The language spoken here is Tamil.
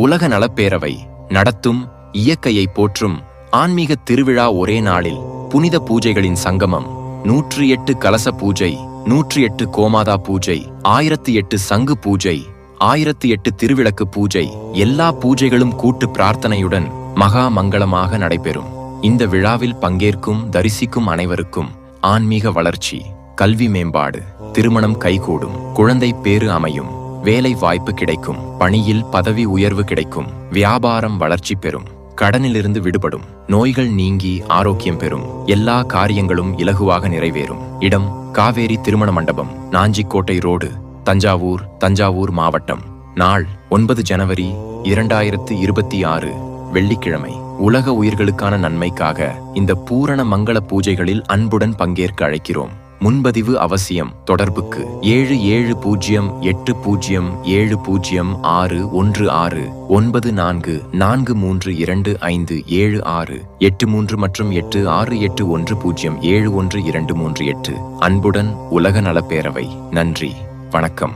உலக நலப்பேரவை நடத்தும் இயற்கையை போற்றும் ஆன்மீக திருவிழா. ஒரே நாளில் புனித பூஜைகளின் சங்கமம். 108 கலச பூஜை, 108 கோமாதா பூஜை, 1008 சங்கு பூஜை, 1008 திருவிளக்கு பூஜை. எல்லா பூஜைகளும் கூட்டு பிரார்த்தனையுடன் மகா மங்களமாக நடைபெறும். இந்த விழாவில் பங்கேற்கும் தரிசிக்கும் அனைவருக்கும் ஆன்மீக வளர்ச்சி, கல்வி மேம்பாடு, திருமணம் கைகூடும், குழந்தை பேறு அமையும், வேலை வாய்ப்பு கிடைக்கும், பணியில் பதவி உயர்வு கிடைக்கும், வியாபாரம் வளர்ச்சி பெறும், கடனிலிருந்து விடுபடும், நோய்கள் நீங்கி ஆரோக்கியம் பெறும், எல்லா காரியங்களும் இலகுவாக நிறைவேறும். இடம்: காவேரி திருமண மண்டபம், நாஞ்சிக்கோட்டை ரோடு, தஞ்சாவூர் மாவட்டம். நாள்: 9 ஜனவரி 2026 வெள்ளிக்கிழமை. உலக உயிர்களுக்கான நன்மைக்காக இந்த பூரண மங்கள பூஜைகளில் அன்புடன் பங்கேற்க அழைக்கிறோம். முன்பதிவு அவசியம். தொடர்புக்கு 770806169443257683 மற்றும் 8681071238. அன்புடன் உலக நலப்பேரவை. நன்றி, வணக்கம்.